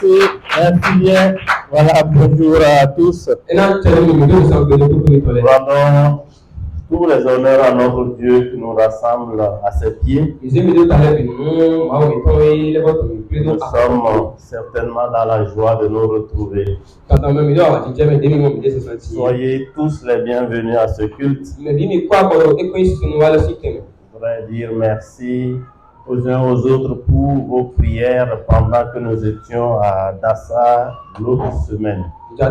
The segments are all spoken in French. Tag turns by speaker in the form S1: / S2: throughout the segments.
S1: Merci, merci bien. Voilà, bonjour à tous. Rendons tous les honneurs à notre Dieu qui nous rassemble à ses pieds. Nous sommes certainement dans la joie de nous retrouver. Soyez tous les bienvenus à ce culte. Je voudrais dire merci aux uns aux autres pour vos prières pendant que nous étions à Dassa l'autre semaine. Je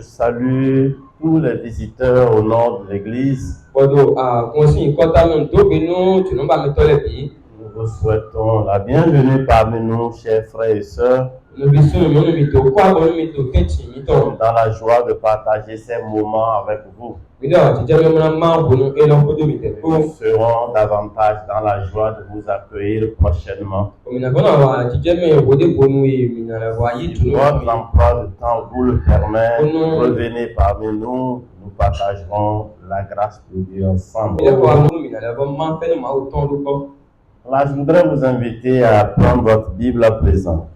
S1: salue tous les visiteurs au nom de l'église. Nous vous souhaitons la bienvenue parmi nous, chers frères et sœurs. Dans la joie de partager ces moments avec vous. Nous serons davantage dans la joie de vous accueillir prochainement. Si votre emploi de temps vous le permet, revenez parmi nous, nous partagerons la grâce de Dieu ensemble. Là, je voudrais vous inviter à prendre votre Bible à présent.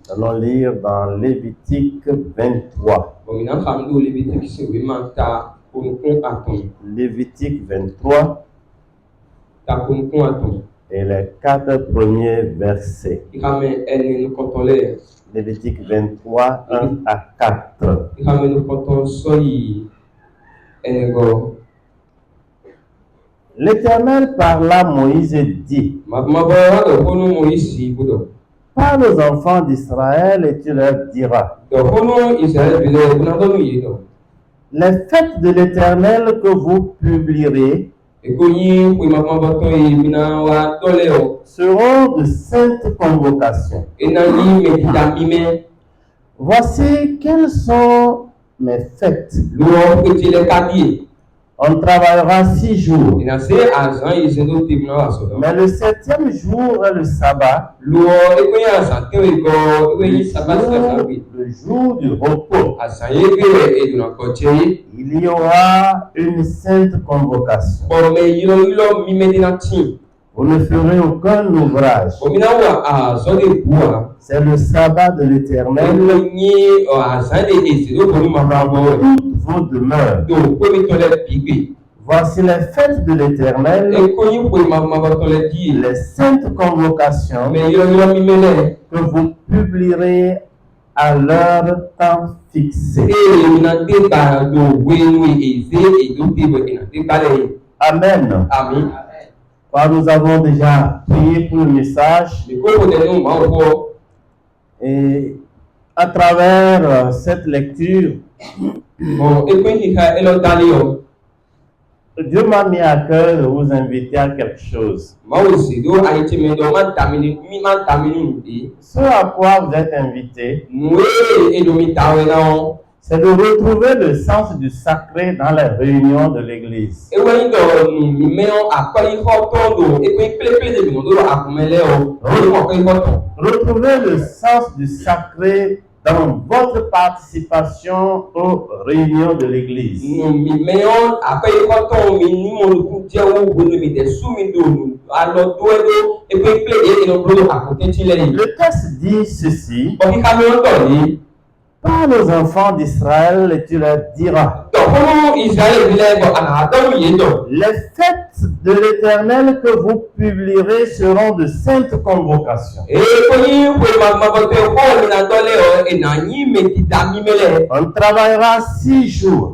S1: Allons lire dans Lévitique 23. Lévitique 23 et les 4 premiers versets. Lévitique 23, 1 à 4. L'Éternel parla à Moïse et dit: parle aux enfants d'Israël et tu leur diras: les fêtes de l'Éternel que vous publierez seront de saintes convocations. Voici quelles sont mes fêtes. On travaillera 6 jours. Mais le 7e jour est le sabbat, le jour du repos. Il y aura une sainte convocation. Vous ne ferez aucun ouvrage. C'est le sabbat de l'Éternel dans toutes vos demeures. Voici les fêtes de l'Éternel, les saintes convocations que vous publierez à leur temps fixé. Amen. Amen. Nous avons déjà prié pour le message. Et à travers cette lecture, Dieu m'a mis à cœur de vous inviter à quelque chose. Ce à quoi vous êtes invités, c'est de retrouver le sens du sacré dans les réunions de l'église. Retrouver le sens du sacré dans votre participation aux réunions de l'église. Le texte dit ceci: parle aux enfants d'Israël et tu leur diras: les fêtes de l'Éternel que vous publierez seront de saintes convocations. On travaillera 6 jours.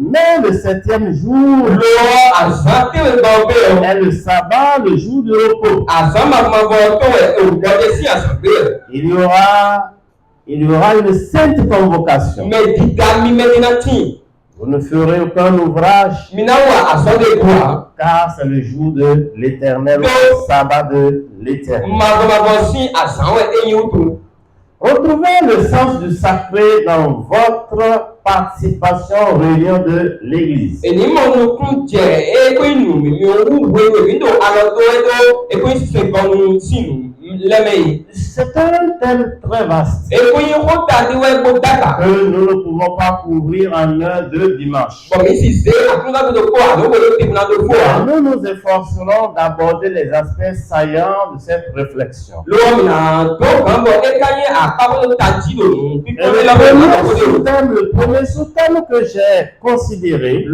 S1: Mais le 7e jour est le sabbat, le jour du repos. Il y aura une sainte convocation. Vous ne ferez aucun ouvrage, car c'est le jour de l'Éternel, le sabbat de l'Éternel. Retrouvez le sens du sacré dans votre participation aux réunions de l'église. c'est un thème très vaste
S2: Et puis, il faut t'arrêter, ouais, pour Dakar.
S1: que nous ne pouvons pas couvrir en 1-2 dimanches.
S2: Bon, mais si c'est à tout de quoi, donc le tribunal de foi.
S1: Nous nous efforcerons d'aborder les aspects saillants de cette réflexion.
S2: L'homme n'a donc un bon écaillé à part le tati de nous.
S1: Et le premier sous-thème que j'ai considéré,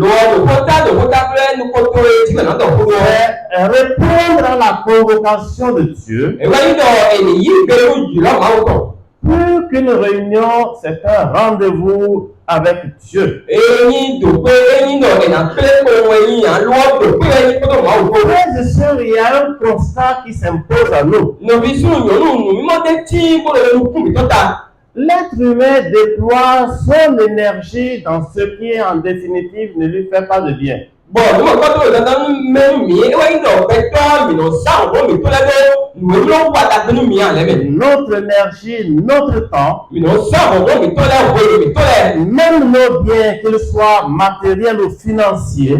S1: c'est répondre à la convocation de Dieu. Plus qu'une réunion, c'est un rendez-vous avec Dieu. Frères et sœurs, il y a un constat qui s'impose à nous. L'être humain déploie son énergie dans ce qui, en définitive, ne lui fait pas de bien.
S2: Bon,
S1: notre énergie, notre temps, même nos biens, qu'ils soient matériels ou financiers,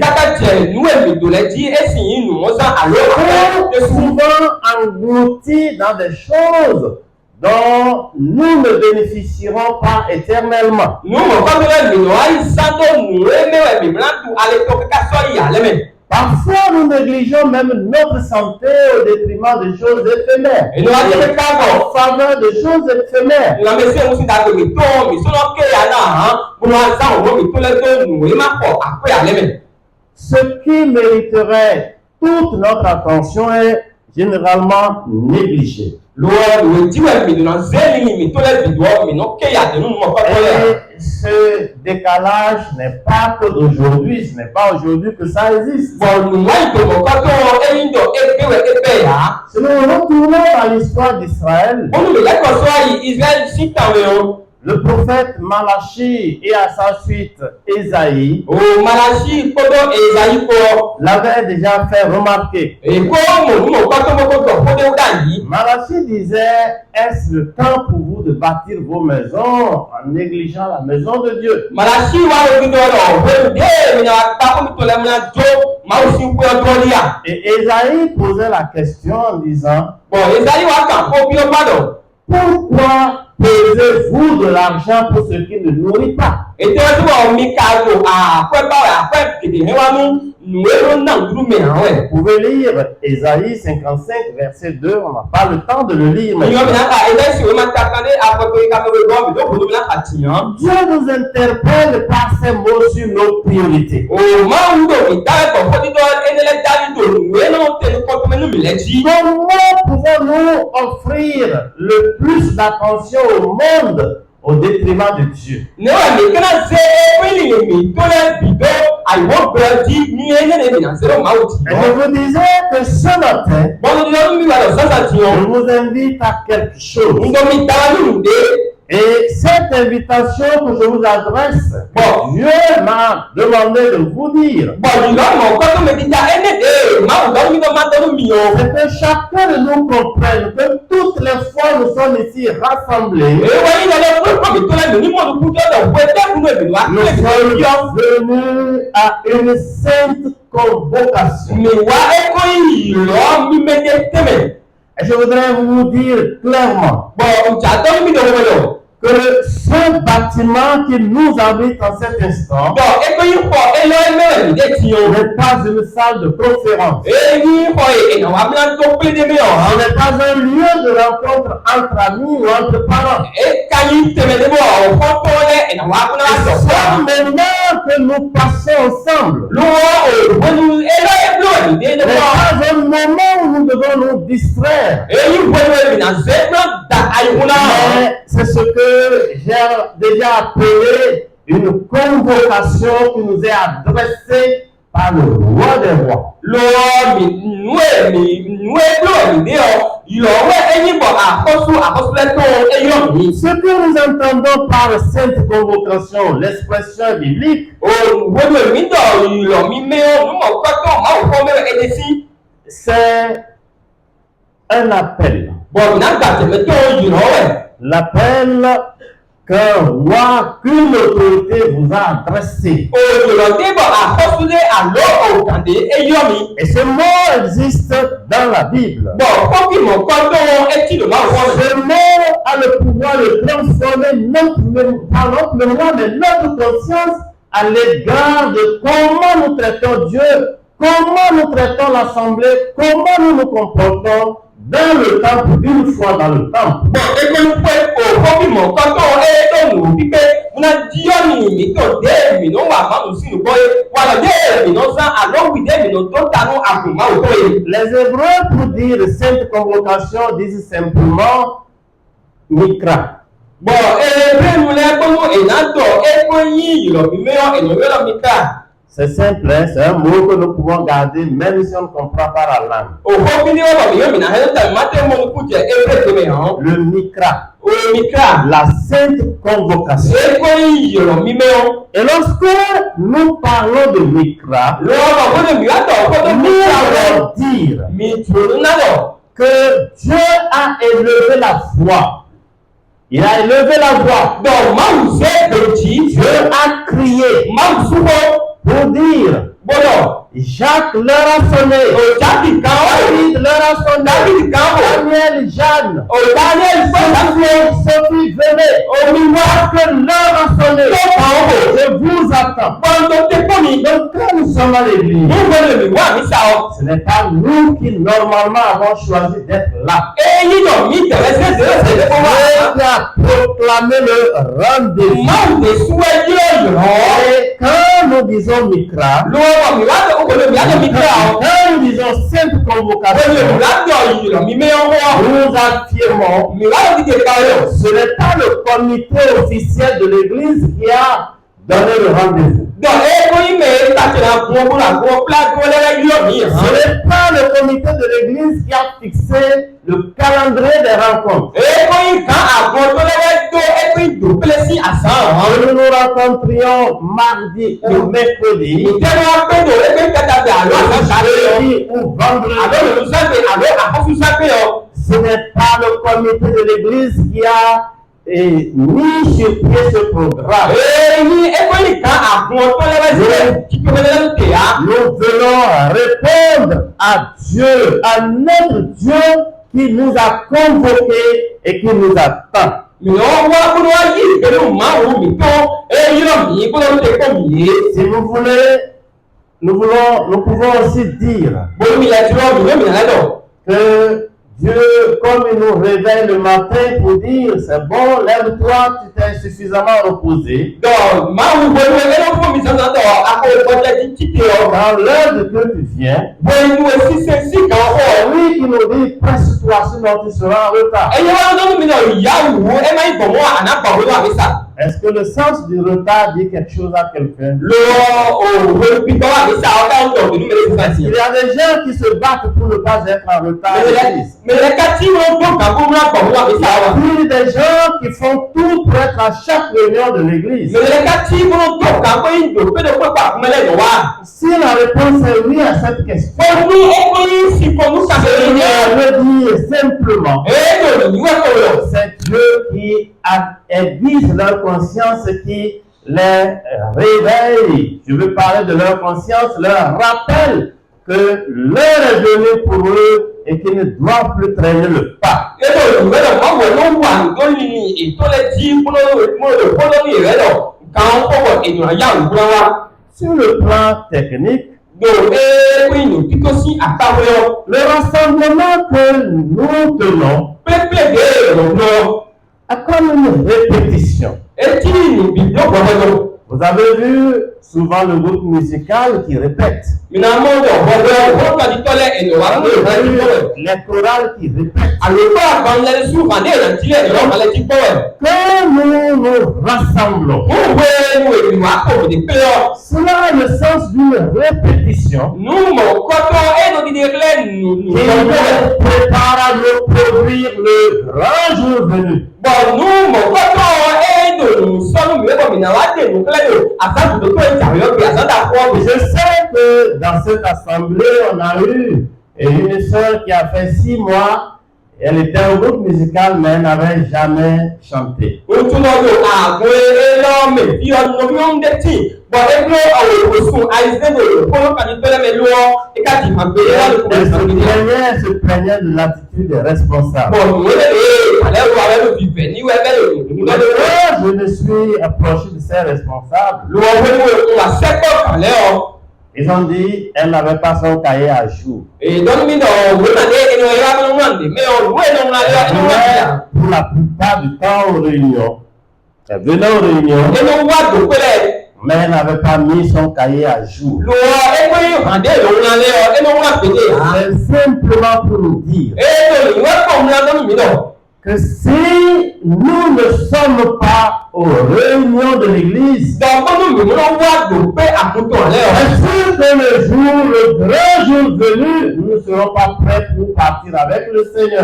S1: sont souvent engloutis dans des choses dont nous ne bénéficierons pas éternellement. Parfois, nous négligeons même notre santé au détriment des choses éphémères. En faveur de choses éphémères. Ce qui mériterait toute notre attention est généralement négligé. Et ce décalage n'est pas que d'aujourd'hui, ce n'est pas aujourd'hui que ça existe. Si nous retournons à l'histoire d'Israël, le prophète Malachi et à sa suite Ésaïe l'avait déjà fait remarquer. Malachi disait, est-ce le temps pour vous de bâtir vos maisons en négligeant la maison de Dieu? Et Ésaïe posait la question en disant, pourquoi pesez-vous de l'argent pour ce qui ne nourrit pas? Vous pouvez lire Ésaïe 55, verset 2. On n'a pas le temps de le lire. Dieu nous interpelle par ces mots sur nos priorités. Comment pouvons-nous offrir le plus d'attention au monde au détriment de Dieu? Et je vous disais que ce matin, je vous invite à quelque chose. Et cette invitation que je vous adresse, Dieu m'a demandé de vous dire, c'est que chacun de nous comprenne que toutes les fois nous sommes ici rassemblés, nous sommes venus à une sainte convocation. Et je voudrais vous dire clairement que ce bâtiment qui nous abrite en cet instant n'est pas une salle de conférence. Ce n'est pas un lieu de rencontre entre amis ou entre parents. C'est maintenant que nous passons ensemble. Ce n'est pas un moment où nous devons nous distraire. Mais c'est ce que j'ai déjà appelé une convocation qui nous est adressée par le roi des rois. Ce que nous entendons par sainte convocation, l'expression biblique, c'est un appel. L'appel qu'un roi, qu'une autorité vous a adressé.
S2: gàdé éyọ́mi.
S1: Et ce mot existe dans la Bible.
S2: Bọ̀ kọ́kì mọ̀ kọ́ tó wọn etí ló máa wọ́n.
S1: Ce mot a le pouvoir de transformer notre mémoire, mais notre conscience à l'égard de comment nous traitons Dieu, comment nous traitons l'assemblée, comment nous nous comportons dans le temple, une fois dans le temple.
S2: Bọ̀ ẹgbẹ́ pé òkọ́kì mọ̀ kọ́ tó wọn ẹ̀ tó nù pípé múná díọ́nì mi tó dé mi ló wà máa nù sí ìgbọ́ yẹ wà lọ dé mi lọ sán àlọ́ wì dé mi lọ tó tanú àgùnmá òtó yẹ. Les
S1: Hébreux pour dire sainte convocation disent simplement Mikra.
S2: Bọ̀ ẹgbẹ́ mu lẹ́gbọ́n ìnádọ̀ ẹgbẹ́ yín ìrọ̀bí mẹ́rọ̀ mi ká.
S1: C'est simple, hein? C'est un mot que nous pouvons garder même si on ne comprend pas la langue. Le Mikra. La sainte convocation. Et lorsque nous parlons de Mikra, nous allons dire que Dieu a élevé la voix. Il a élevé la voix. Donc, Dieu a crié pour dire, Jacques leur a sonné, David leur a sonné, Daniel, Jeanne, Sophie, venez, Jacques leur a sonné, je vous attends. Donc quand nous sommes à l'église, ce n'est pas nous qui normalement avons choisi d'être là. Dieu a proclamé le rendez-vous. Et quand nous disons Mikra, quand nous disons sainte convocation, nous affirmons, ce n'est pas le comité officiel de l'église qui a donné le rendez-vous. Ce n'est pas le comité de l'église qui a fixé le calendrier des rencontres. Nous nous rencontrions mardi ou mercredi, jeudi ou vendredi. Ce n'est pas le comité de l'église qui a mis sur pied ce programme. Nous venons répondre à Dieu, à notre Dieu qui nous a convoqués et qui nous attend. Si vous voulez, nous pouvons aussi dire que Dieu, comme il nous réveille le matin pour dire, c'est bon, lève-toi, tu t'es suffisamment reposé. Dans l'heure que tu viens, c'est lui qui nous dit, presse-toi, sinon tu seras en retard. Est-ce que le sens du retard dit quelque chose à quelqu'un? Il y a des gens qui se battent pour ne pas être en retard. Il y a des gens qui font tout pour être à chaque réunion de l'église. Si la réponse est oui à cette question, je veux dire simplement, c'est Dieu qui aiguise leur conscience, qui les réveille. Je veux parler de leur conscience, leur rappelle que l'heure est venue pour eux et qu'ils ne doivent plus traîner le pas. Sur le plan technique, le rassemblement que nous tenons a comme une répétition. Vous avez vu souvent le groupe musical qui répète. Les chorales qui répètent. Quand nous nous rassemblons, cela a le sens d'une répétition qui nous prépare à nous produire le grand jour venu. Je sais que dans cette assemblée, on a eu une sœur qui a fait 6 mois. Elle était au groupe musical, mais elle n'avait jamais chanté.
S2: Bon, et puis, au son, à Israël, pour le candidat, mais loin, et quand il m'a payé,
S1: elle se plaignait de l'attitude des responsables.
S2: Bon,
S1: Je me suis approché de ces responsables. Ils ont dit qu'elle n'avait pas son cahier à jour. Pour la plupart du temps aux réunions, elle venait aux réunions, mais elle n'avait pas mis son cahier à jour. C'est simplement pour nous dire que si nous ne sommes pas aux réunions de l'église, ainsi que le grand jour venu, nous ne serons pas prêts pour partir avec le Seigneur.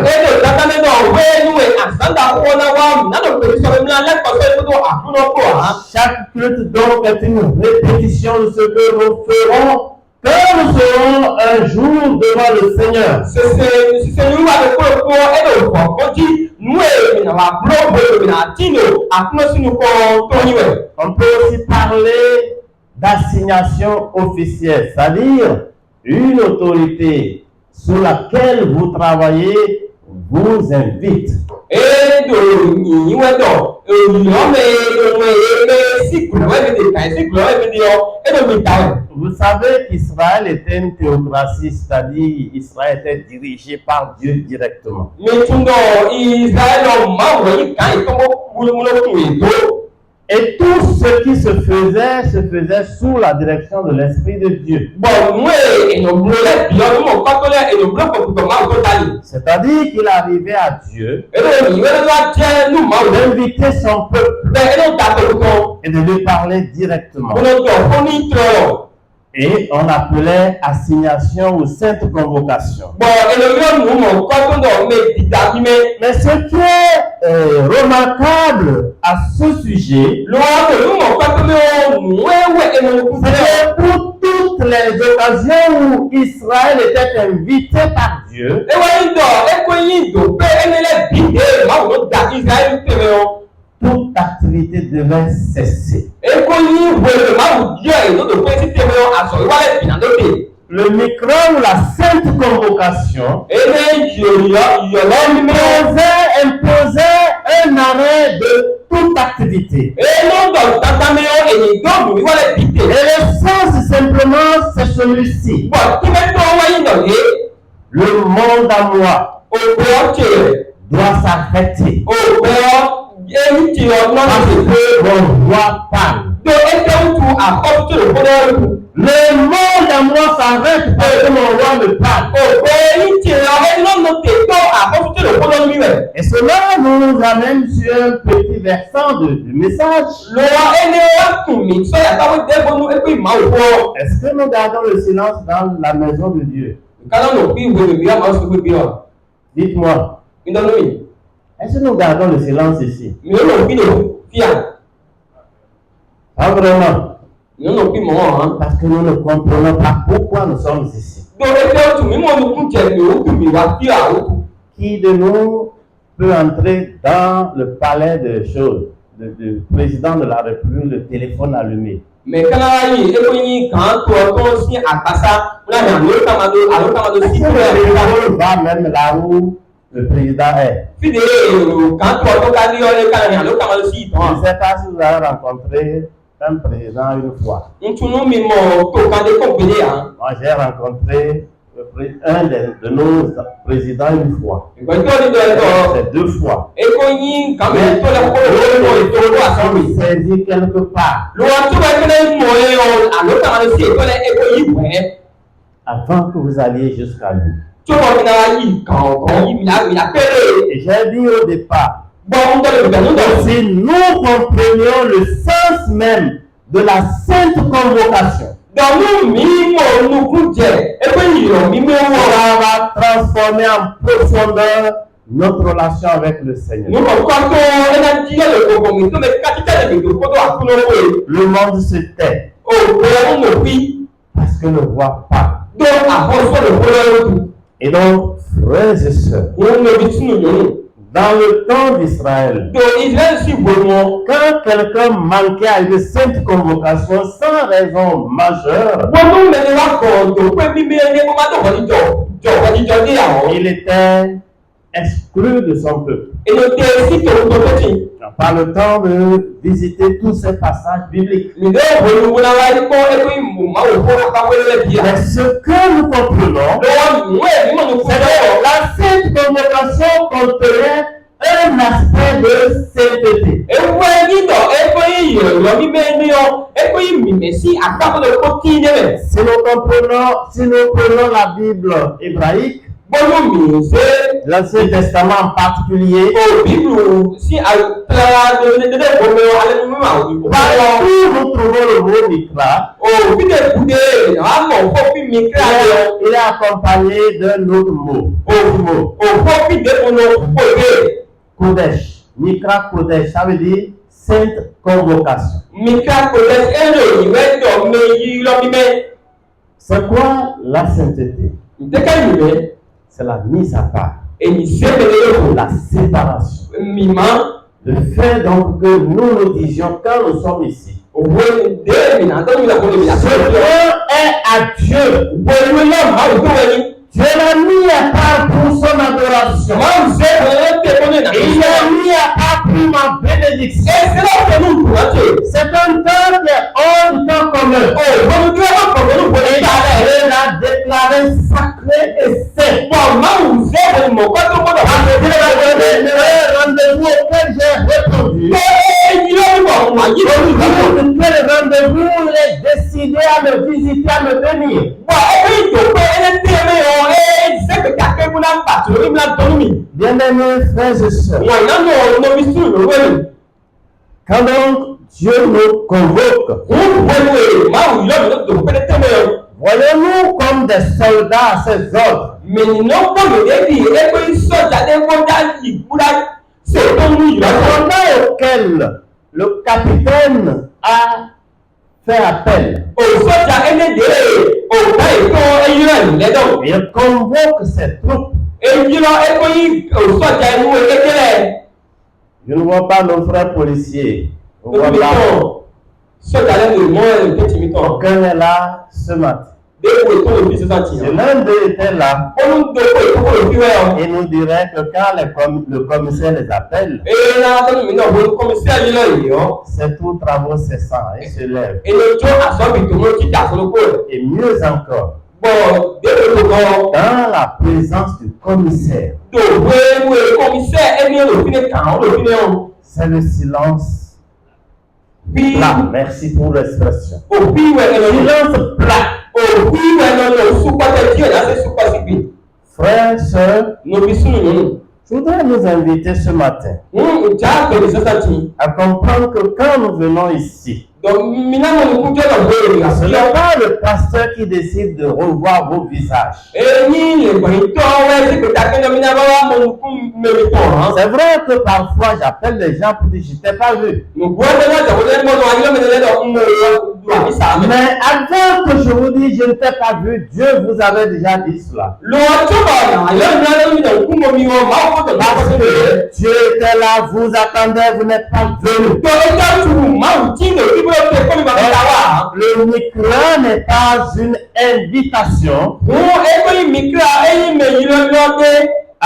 S1: Chaque culte donc est une répétition de ce que nous ferons quand nous serons un jour devant le Seigneur. On peut aussi parler d'assignation officielle, c'est-à-dire une autorité sous laquelle vous travaillez vous invite. Vous savez qu'Israël était une théocratie, c'est-à-dire Israël était dirigé par Dieu directement. Et tout ce qui se faisait sous la direction de l'Esprit de Dieu. C'est-à-dire qu'il arrivait à Dieu d'inviter son peuple et de lui parler directement. Et on appelait assignation ou sainte convocation. Mais ce qui est remarquable à ce sujet, c'est pour toutes les occasions où Israël était invité par Dieu, toute activité devait cesser. Le micro ou la sainte convocation imposait un arrêt de toute activité. Et le sens simplement c'est celui-ci. Le monde à moi doit s'arrêter. Parce que mon roi parle. Le monde à moi s'arrête parce que mon roi me parle. Et cela nous amène sur un petit versant du message. Est-ce que nous gardons le silence dans la maison de Dieu? Dites-moi. Est-ce que nous gardons le silence ici? Pas vraiment. Parce que nous ne comprenons pas pourquoi nous sommes ici. Qui de nous peut entrer dans le palais de choses, du président de la République, le téléphone allumé? Mais quand le téléphone va même là où le président est. Je ne sais pas si vous avez rencontré un président une fois. Moi, j'ai rencontré un de nos présidents une fois. C'est 2 fois. Mais saisi quelque part. Avant que vous alliez jusqu'à lui. Et j'ai dit au départ, si nous comprenions le sens même de la sainte convocation, ça va transformer en profondeur notre relation avec le Seigneur. Le monde se tait parce que le roi parle. Et donc, frères et sœurs, Dans le temps d'Israël, quand quelqu'un manquait à une sainte convocation sans raison majeure, il était exclu de son peuple. Pas le temps de visiter tous ces passages bibliques. Mais ce que nous comprenons, c'est que la sainte convocation contenait un aspect de sainteté. Si nous prenons la Bible hébraïque, l'Ancien Testament en particulier, partout nous trouvons le mot Mikra. Il est accompagné d'un autre mot. Kodesh. Mikra Kodesh, ça veut dire sainte convocation. C'est quoi la sainteté? C'est la mise à part, la séparation. Le fait donc que nous nous disions quand nous sommes ici, ce point est à Dieu. Dieu l'a mis à part pour son adoration. Il l'a mis à part pour ma bénédiction. C'est un temps qui est hors du temps commun. Et Dieu l'a déclaré sacré et saint. Rendez-vous auquel j'ai répondu. Quel rendez-vous il est décidé à me visiter, à me venir. Bien-aimés frères et sœurs, quand donc Dieu nous convoque, voyons-nous comme des soldats à ses ordres. Pendant auquel le capitaine a fait appel, il convoque ses troupes. Je ne vois pas nos frères policiers. Aucun est là ce matin. L'un d'eux était là. Et nous dirait que quand le commissaire les appelle, c'est tout travaux cessants. Ils se lèvent. Et mieux encore, dans la présence du commissaire, c'est le silence plat. Merci pour l'expression. Silence plat. Frères, sœurs, je voudrais nous inviter ce matin à comprendre que quand nous venons ici, ce n'est pas le pasteur qui décide de revoir vos visages. C'est vrai que parfois j'appelle les gens pour dire je ne t'ai pas vu. Mais avant que je vous dise je ne t'ai pas vu, Dieu vous avait déjà dit cela. Parce que Dieu était là, vous attendez, vous n'êtes pas venu. Le Mikra n'est pas une invitation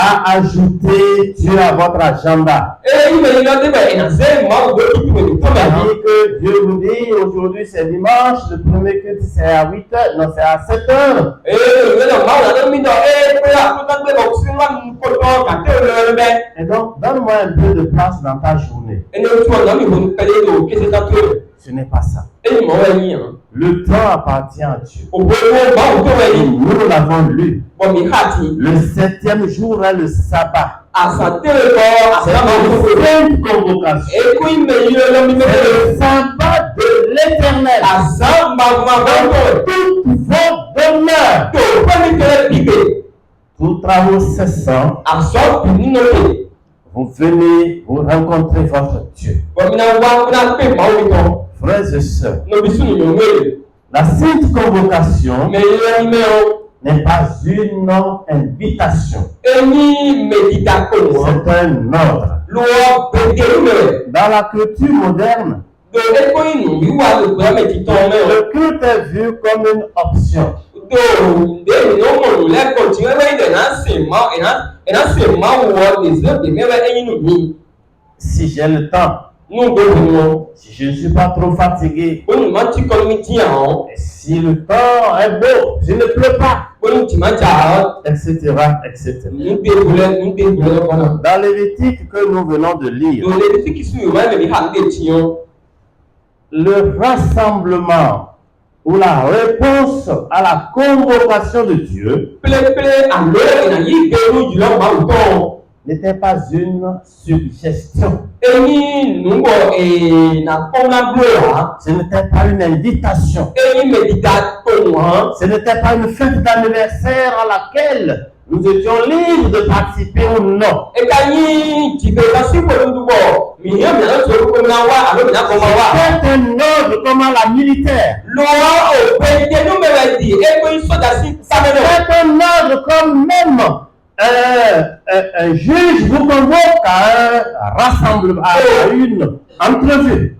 S1: à ajouter Dieu à votre agenda. C'est-à-dire que Dieu vous dit aujourd'hui c'est dimanche, le premier culte c'est à 8h, non c'est à 7h. Et donc donne-moi un peu de place dans ta journée. Ce n'est pas ça. Le temps appartient à Dieu. Nous l'avons lu. Le 7e jour est le sabbat. C'est une sainte convocation. C'est le sabbat de l'Éternel. Toutes vos demeures, tous travaux cessants, vous venez, vous rencontrez votre Dieu. Frères et sœurs, la sainte convocation n'est pas une invitation.
S2: C'est
S1: un ordre. Dans la culture moderne, le culte est vu comme une option. Si j'ai le temps, si je ne suis pas trop fatigué, et si le temps est beau, je ne pleure pas, etc., etc. Dans Lévitique que nous venons de lire, le rassemblement ou la réponse à la convocation de Dieu n'était pas une suggestion. Ce n'était pas une invitation. Ce n'était pas une fête d'anniversaire à laquelle nous étions libres de participer ou non. C'était un ordre comme à la militaire. C'était un ordre comme même un juge vous convoque à un rassemblement, à une entrevue.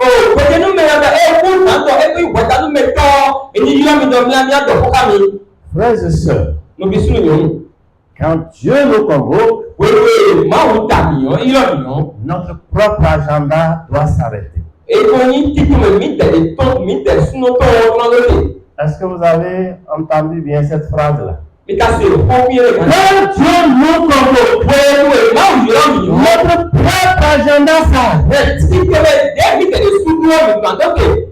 S1: Frères et sœurs, quand Dieu nous convoque, notre propre agenda doit s'arrêter. Est-ce que vous avez entendu bien cette phrase-là? Quand Dieu nous convoque, notre propre agenda s'arrête.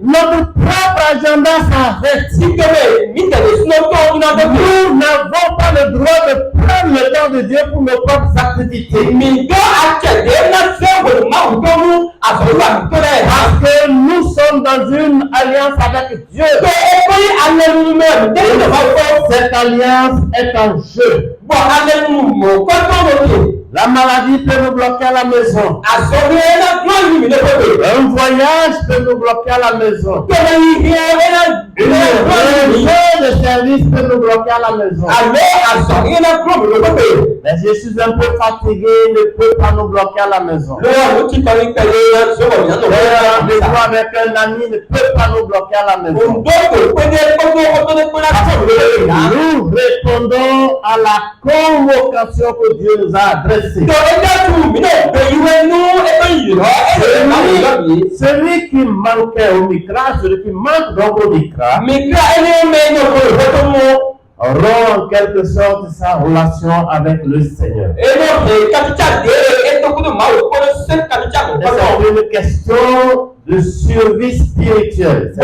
S1: Notre propre agenda s'arrête. Nous n'avons pas le droit de prendre le temps de Dieu pour nos propres activités. Parce que nous sommes dans une alliance avec Dieu. Cette alliance est en jeu. La maladie peut nous bloquer à la maison. Un voyage peut nous bloquer à la maison. Une réunion de service peut nous bloquer à la maison. Mais je suis un peu fatigué, ne peut pas nous bloquer à la maison. Rendez-vous avec un ami ne peut pas nous bloquer à la maison. Nous répondons à la convocation que Dieu nous a adressée. Celui qui manquait au Micra, celui qui manque donc au Micra, aura en quelque sorte sa relation avec le Seigneur. C'est une question de survie spirituelle.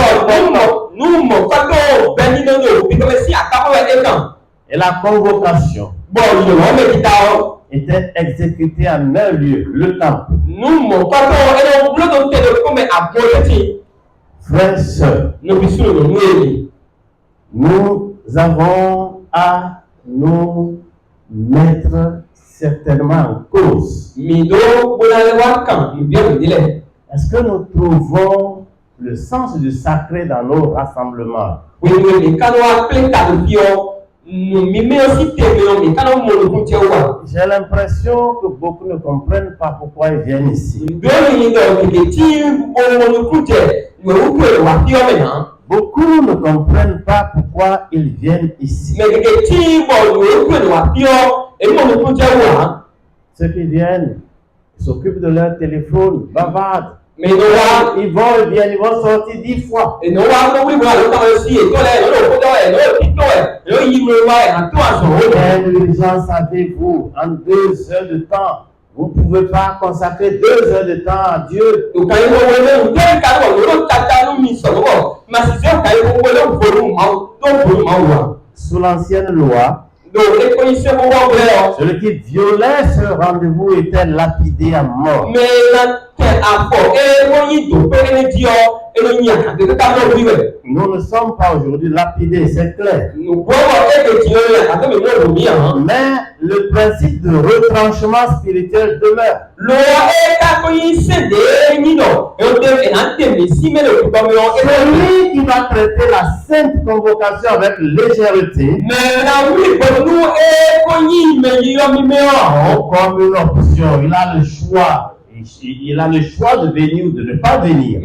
S1: Et la convocation était exécutée en un lieu, le temple. Frères et sœurs, nous avons à nous mettre certainement en cause. Est-ce que nous trouvons le sens du sacré dans nos rassemblements? J'ai l'impression que beaucoup ne comprennent pas pourquoi ils viennent ici. Beaucoup ne comprennent pas pourquoi ils viennent ici. Ceux qui viennent s'occupent de leur téléphone, bavardent. Ils vont et viennent, ils vont sortir 10 fois. Mais l'urgence, savez-vous, en 2 heures de temps, vous ne pouvez pas consacrer 2 heures de temps à Dieu. Sous l'ancienne loi, celui qui violait ce rendez-vous était lapidé à mort. Nous ne sommes pas aujourd'hui lapidés, c'est clair. Mais le principe de retranchement spirituel demeure. Celui qui va traiter la sainte convocation avec légèreté, comme une option, il a le choix. Il a le choix de venir ou de ne pas venir.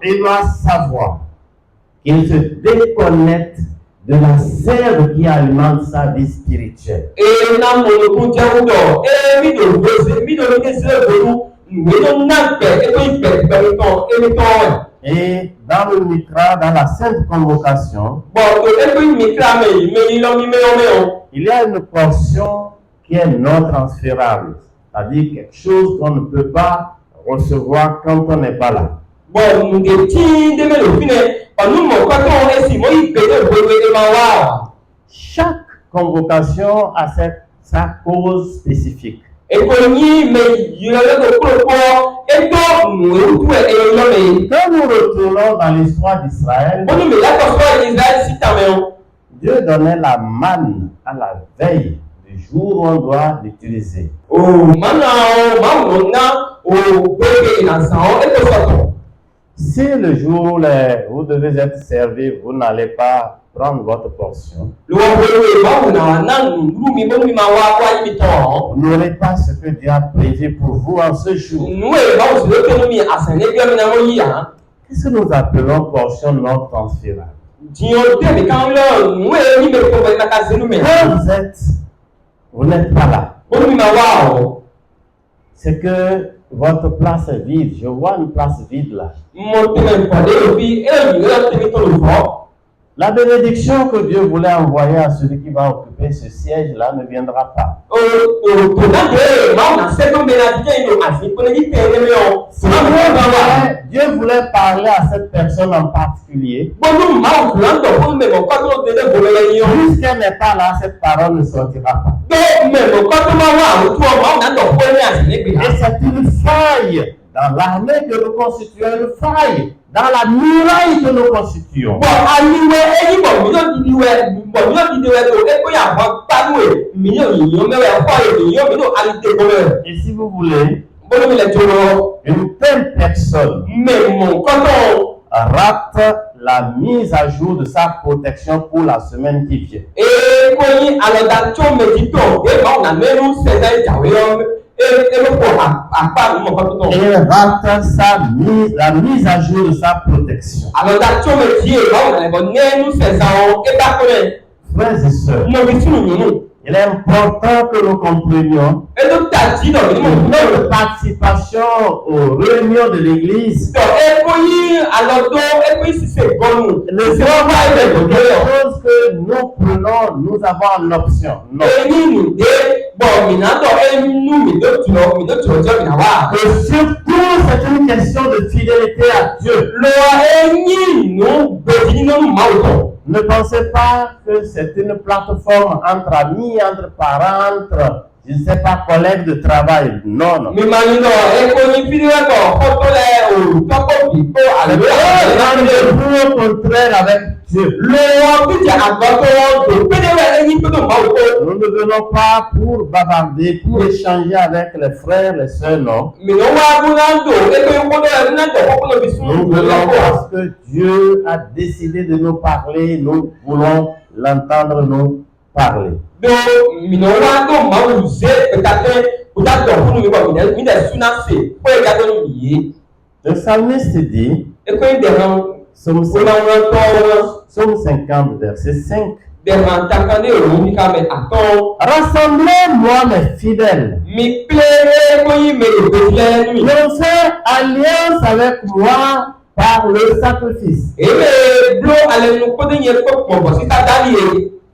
S1: Il doit savoir qu'il se déconnecte de la sève qui alimente sa vie spirituelle. Et dans le mitra, dans la sainte convocation, il y a une portion qui est non transférable, c'est-à-dire quelque chose qu'on ne peut pas recevoir quand on n'est pas là. Chaque convocation a sa cause spécifique. Quand nous retournons dans l'histoire d'Israël, Dieu donnait la manne à la veille du jour où on doit l'utiliser. Si le jour où vous devez être servi, vous n'allez pas prendre votre portion, vous n'aurez pas ce que Dieu a prévu pour vous en ce jour. Qu'est-ce que nous appelons portion non transférable? Quand vous n'êtes pas là, c'est que votre place est vide. Je vois une place vide là. La bénédiction que Dieu voulait envoyer à celui qui va occuper ce siège-là ne viendra pas. Dieu voulait parler à cette personne en particulier. Puisqu'elle n'est pas là, cette parole ne sortira pas. Et c'est une faille dans l'armée que nous constituons, une faille dans la muraille que nous constituons. Et si vous voulez, une telle personne rate la mise à jour de sa protection pour la semaine qui vient. Il rate la mise à jour de sa protection. Frères et sœurs, il est important que nous comprenions notre participation aux réunions de l'Église. Le travail est quelque chose que nous prenons, nous avons une option. Non. Et surtout, c'est une question de fidélité à Dieu. Ne pensez pas que c'est une plateforme entre amis, entre parents, entre, je ne sais pas, collègues de travail. Non, non. Le contraire avec Dieu. Nous ne venons pas pour bavarder, pour échanger avec les frères, les sœurs, non. Nous venons parce que Dieu a décidé de nous parler, nous voulons l'entendre nous parler. Le psalmiste dit, Somme 50, verset 5. Rassemblez-moi mes fidèles. Lancez alliance avec moi par le sacrifice.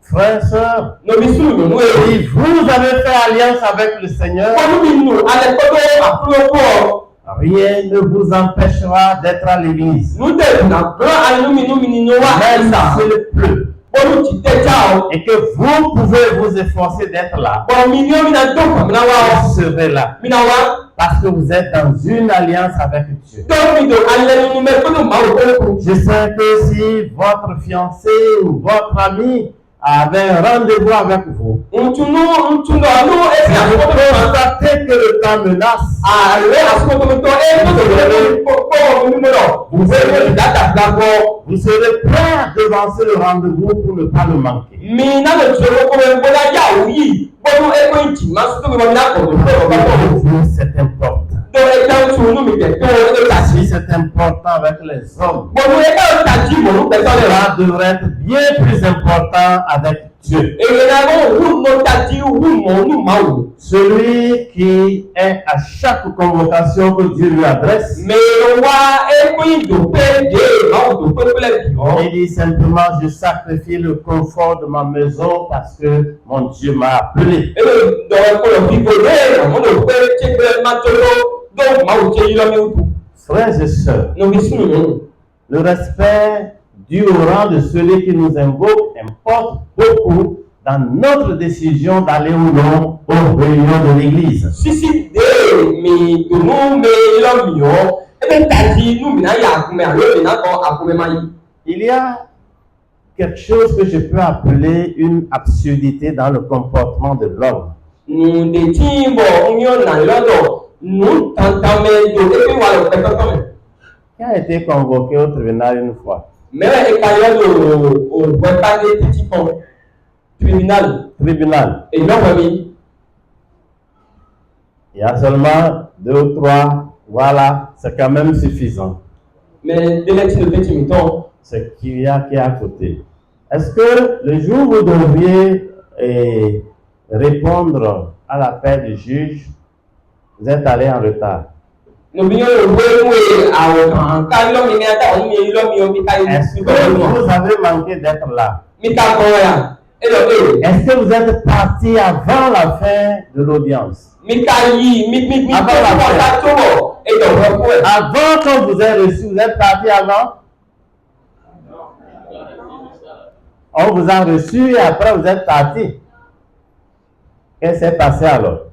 S1: Frères et sœurs, si vous avez fait alliance avec le Seigneur, rien ne vous empêchera d'être à l'église. Même s'il pleut. Et que vous pouvez vous efforcer d'être là. Vous serez là. Parce que vous êtes dans une alliance avec Dieu. Je sais que si votre fiancé ou votre ami avait un rendez-vous avec vous, vous constatez que le temps menace, vous serez prêt à devancer le rendez-vous pour ne pas le manquer. C'est important. Si c'est important avec les hommes, cela devrait être bien plus important avec Dieu. Celui qui est à chaque convocation que Dieu lui adresse, il dit simplement: je sacrifie le confort de ma maison parce que mon Dieu m'a appelé. Frères et sœurs, le respect dû au rang de celui qui nous invoque importe beaucoup dans notre décision d'aller ou non aux réunions de l'église. Il y a quelque chose que je peux appeler une absurdité dans le comportement de l'homme. Qui a été convoqué au tribunal une fois? Tribunal. Il y a seulement 2 ou 3, voilà, c'est quand même suffisant. Mais ce qu'il y a qui est à côté. Est-ce que le jour où vous devriez répondre à l'appel du juge, vous êtes allé en retard? Est-ce que vous avez manqué d'être là? Est-ce que vous êtes parti avant la fin de l'audience? Avant quand vous êtes reçu, vous êtes parti avant? On vous a reçu et après vous êtes parti. Qu'est-ce qui s'est passé alors?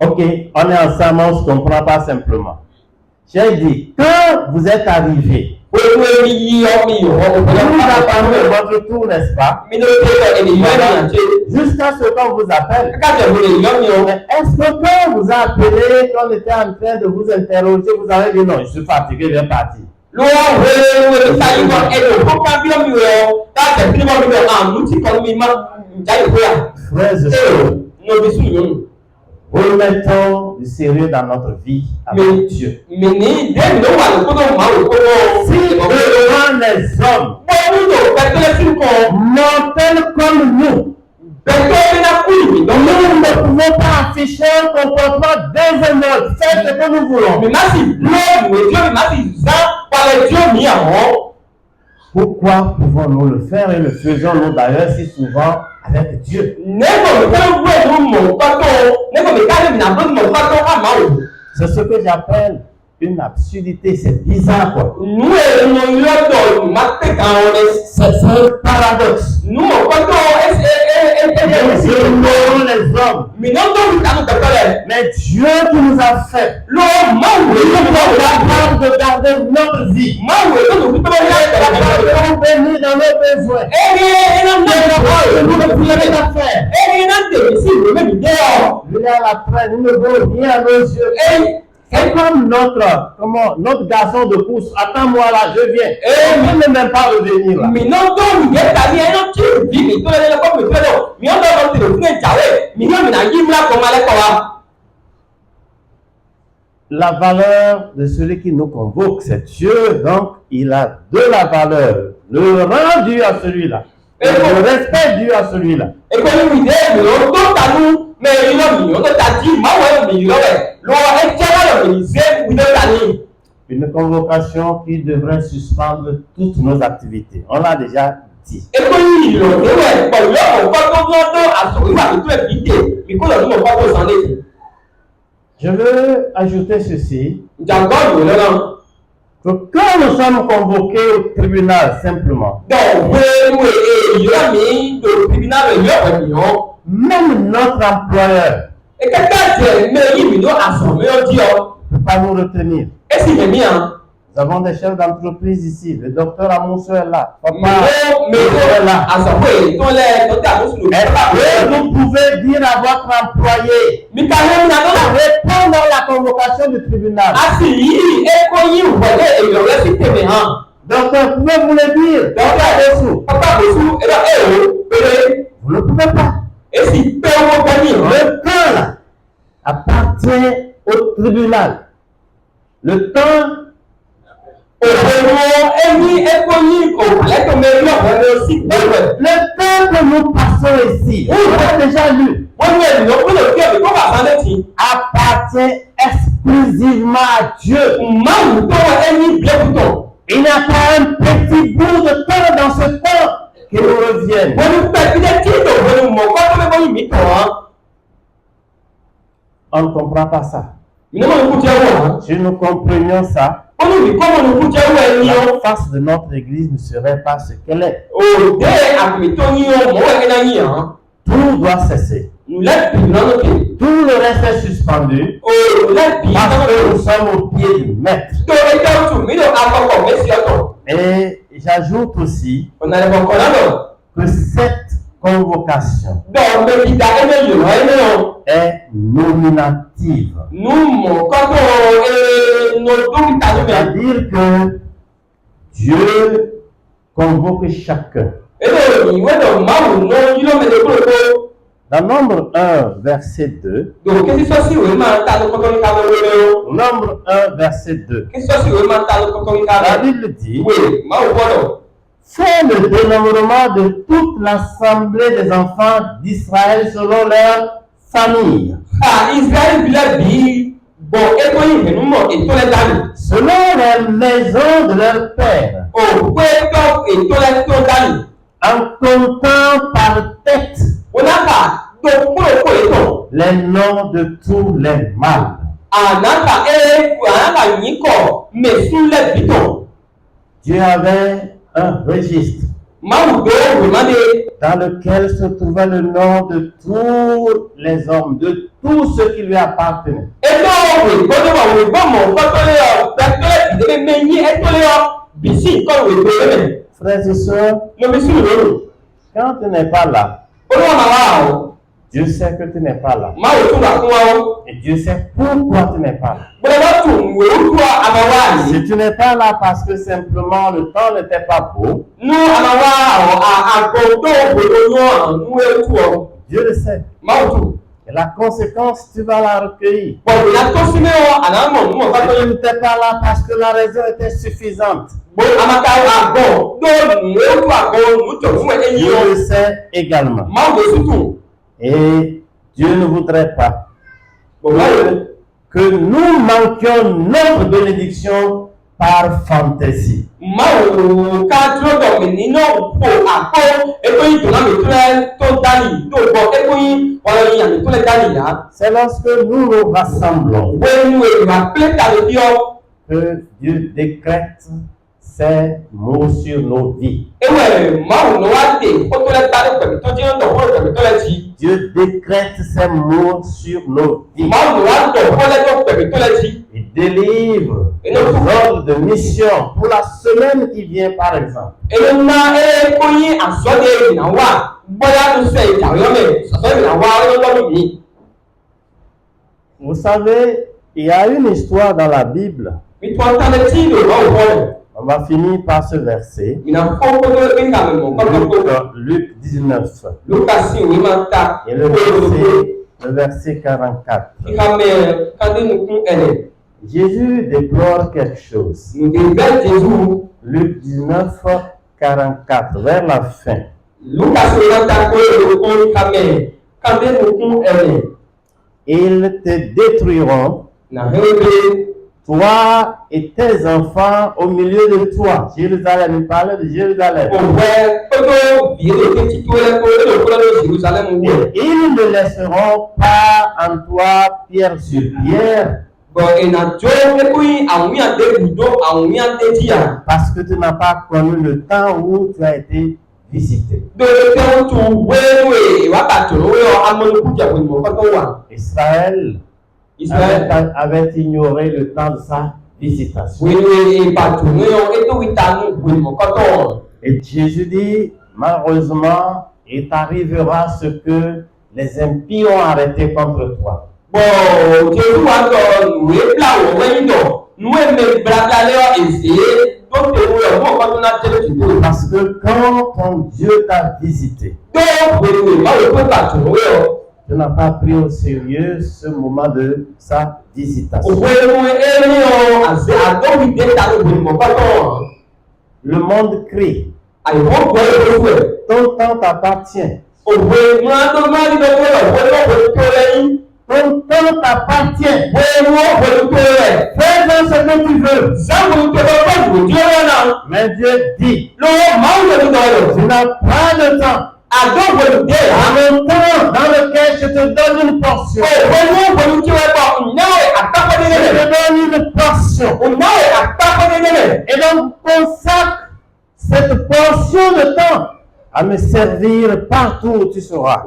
S1: Ok, on est ensemble, on ne se comprend pas simplement. J'ai dit, quand vous êtes arrivé, vous attendez votre tour, n'est-ce pas? Jusqu'à ce qu'on vous appelle. Mais est-ce que quand on vous a appelé, qu'on était en train de vous interroger, vous avez dit non, je suis fatigué, je vais partir? Frères et sœurs, remettons du sérieux dans notre vie avec Dieu. Si devant les hommes, mortels comme nous, nous ne pouvons pas afficher un comportement déshonneur, faire ce que nous voulons. Pourquoi pouvons-nous le faire et le faisons-nous d'ailleurs si souvent avec Dieu? C'est ce que j'appelle une absurdité, c'est bizarre quoi. C'est un paradoxe. Nous ignorons les hommes. Mais Dieu qui nous a fait, nous sommes capables de garder notre vie. Nous bénir dans nos besoins. Nous ne pouvons rien faire. Lui à la traîne, il ne vaut rien à nos yeux. C'est comme notre garçon de course. Attends-moi là, je viens. Il ne peut même pas revenir là. La valeur de celui qui nous convoque, c'est Dieu. Donc, il a de la valeur. Le rang dû à celui-là. Le respect dû à celui-là. Une convocation qui devrait suspendre toutes nos activités. On l'a déjà dit. Je veux ajouter ceci. Que quand nous sommes convoqués au tribunal simplement, même notre employeur ne peut pas nous retenir.
S2: Est-ce qu'il est bien?
S1: Nous avons des chefs d'entreprise ici. Le docteur Amonso est là. Papa
S2: Mais
S1: est là. Est-ce que vous pouvez dire à votre employé répondre à la convocation du tribunal? Docteur, pouvez-vous le dire? Vous ne pouvez pas. Le temps là appartient au tribunal. Le temps le temps que nous passons ici, on a déjà lu, appartient exclusivement à Dieu. Il n'y a pas un petit bout de temps dans ce temps qui nous revienne. On ne comprend pas ça. Si nous comprenions ça, la face de notre église ne serait pas ce qu'elle est. Tout doit cesser. Tout le reste est suspendu parce que nous sommes au pied du maître. Et j'ajoute aussi que cette convocation est nominative. C'est-à-dire que Dieu convoque chacun. Dans Nombre 1, verset 2, Nombre 1, verset 2, la Bible dit: fais le dénombrement de toute l'assemblée des enfants d'Israël selon leur famille, selon les maisons de leur père, en comptant par tête les noms de tous les mâles. Dieu avait un registre dans lequel se trouvait le nom de tous les hommes, de tous ceux qui lui appartenaient. Frères et sœurs, quand tu n'es pas là, Dieu sait que tu n'es pas là. Et Dieu sait pourquoi tu n'es pas là. Si tu n'es pas là parce que simplement le temps n'était pas beau, Dieu le sait. Et la conséquence, tu vas la recueillir. Si tu n'étais pas là parce que la raison était suffisante, Dieu le sait également. Et Dieu ne voudrait pas que nous manquions notre bénédiction par fantaisie. C'est lorsque nous nous rassemblons que Dieu décrète ses mots sur nos vies. Dieu décrète ses mots sur nos vies. Il délivre les ordres de mission pour la semaine qui vient, par exemple. Vous savez, il y a une histoire dans la Bible. On va finir par ce verset. Luc 19. Et le verset 44. Jésus déplore quelque chose. Luc 19, 44, vers la fin. Ils te détruiront, toi et tes enfants au milieu de toi. Jérusalem, il parlait de Jérusalem. Et ils ne laisseront pas en toi pierre sur pierre. Parce que tu n'as pas connu le temps où tu as été visité. Israël avait ignoré le temps de sa visitation. Et Jésus dit, malheureusement, il t'arrivera ce que les impies ont arrêté contre toi. Parce que quand ton Dieu t'a visité, tu n'as pas pris au sérieux ce moment de sa visitation. Le monde crie. Ton temps t'appartient. Ton temps t'appartient. Fais-en ce que tu veux. Mais Dieu dit, tu n'as pas de temps. Dans le temps dans lequel je te donne une portion. Je te donne une portion. Et donc consacre cette portion de temps à me servir partout où tu seras.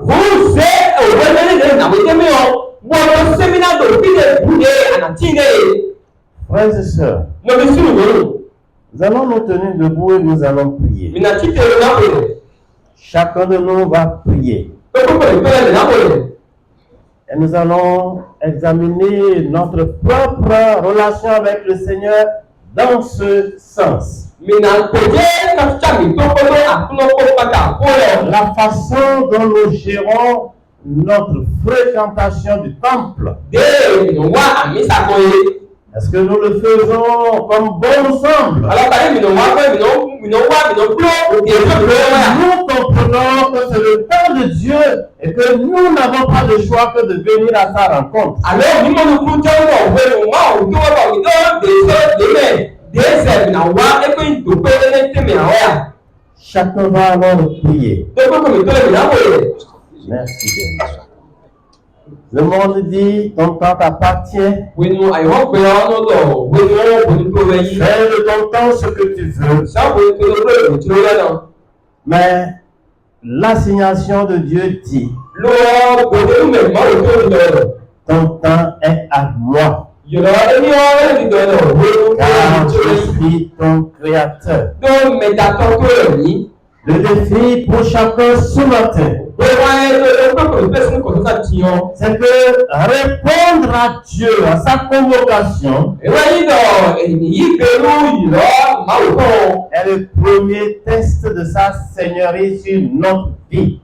S1: Frères et sœurs, nous allons nous tenir debout et nous allons prier. Chacun de nous va prier. Et nous allons examiner notre propre relation avec le Seigneur dans ce sens. La façon dont nous gérons notre fréquentation du temple. Est-ce que nous le faisons comme bon ensemble? Nous comprenons que c'est le temps de Dieu et que nous n'avons pas de choix que de venir à sa rencontre. Chacun va alors prier. Merci bien. Le monde dit, ton temps t'appartient. Fais de ton temps ce que tu veux. Mais l'assignation de Dieu dit, ton temps est à moi. Car je suis ton créateur. Le défi pour chacun ce matin, c'est que répondre à Dieu, à sa convocation, est le premier test de sa seigneurie sur notre vie.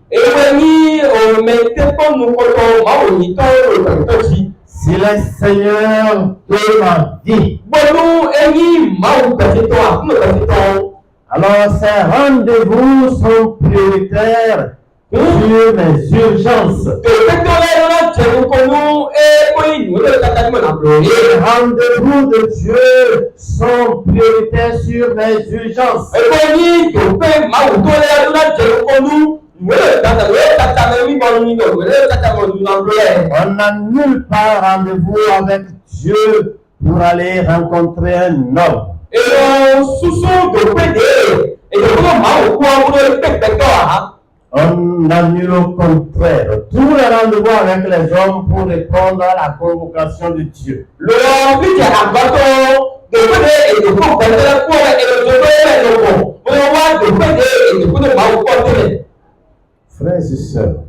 S1: S'il est Seigneur de ma vie, alors ces rendez-vous sont prioritaires sur mes urgences. Les rendez-vous de Dieu sont prioritaires sur mes urgences. On n'a nulle part rendez-vous avec Dieu pour aller rencontrer un homme. On annule au contraire tous les rendez-vous avec les hommes pour répondre à la convocation de Dieu. Frères et sœurs,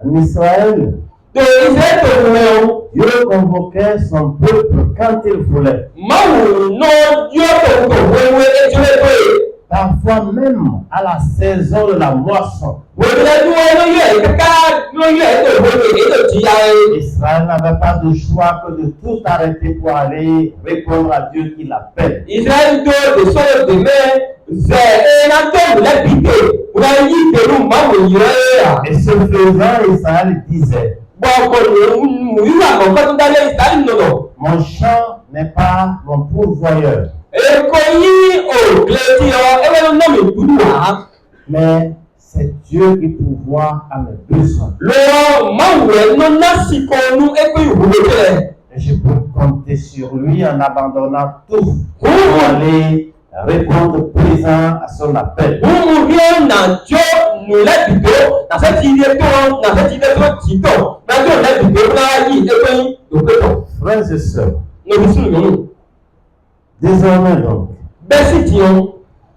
S1: en Israël, Dieu convoquait son peuple quand il voulait. Parfois même à la saison de la moisson. Israël n'avait pas de choix que de tout arrêter pour aller répondre à Dieu qui l'appelle. Et ce faisant, Israël disait, mon champ n'est pas mon pourvoyeur. Mais c'est Dieu qui pourvoit à mes besoins. Et je peux compter sur lui en abandonnant tout pour aller répondre présent à son appel. Frères et sœurs, Désormais donc,
S2: bẹ́sì tiɲɔ.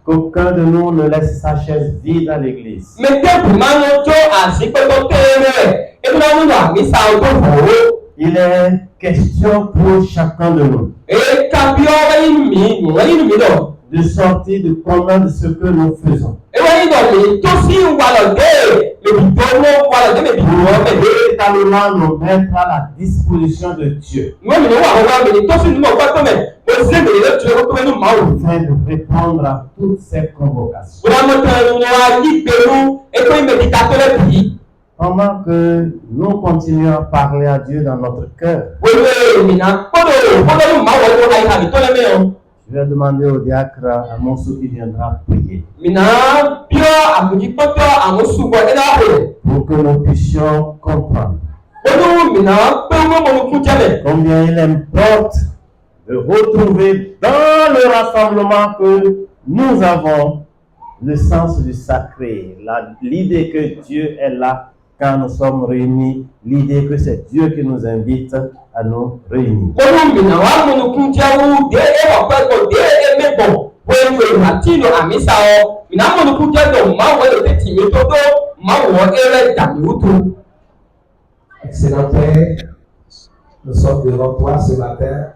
S1: qu'aucun de nous ne laisse sa chaise vide à l'église.
S2: Mais tẹ́kùnmánu tó àsìpẹ́tọ́ tẹ́rẹ̀ ẹ̀dúnmánu wà ní sàó tó fò ó.
S1: Il est question pour chacun de nous
S2: Kabiọ́ wẹ́yìn mi lọ.
S1: de sortir du commun de ce que nous faisons.
S2: Wẹ́yìn lọ mi tó sí wàlọ̀dé mèbìdọ́wọ́ wàlọ̀dé mèbìdọ́wọ́ mẹ́lẹ́.
S1: Véritablement nous mettre à la disposition de Dieu.
S2: Wọ́n mi ní wà wọ́n mi ní tó sì ní mọ̀ gbọ́tọ̀ mẹ́ mo sì mèlè lọ́tún ẹ̀kọ́ tó mẹ́nu máa wò.
S1: Afin de répondre à toutes ces convocations.
S2: Wọ́n mọ̀ tán ẹnu wa yí pẹ̀lú ẹ̀kọ́ ìmẹ̀dìkà tó lẹ́ bì.
S1: Pendant que nous continuons à parler à Dieu dans notre cœur, je vais demander au diacre Amonso qui viendra prier pour que nous puissions comprendre combien il importe de retrouver dans le rassemblement que nous avons le sens du sacré, l'idée que Dieu est là quand nous sommes réunis, l'idée que c'est Dieu qui nous invite à nous réunir.
S3: Excellent Père, nous sommes devant toi ce matin.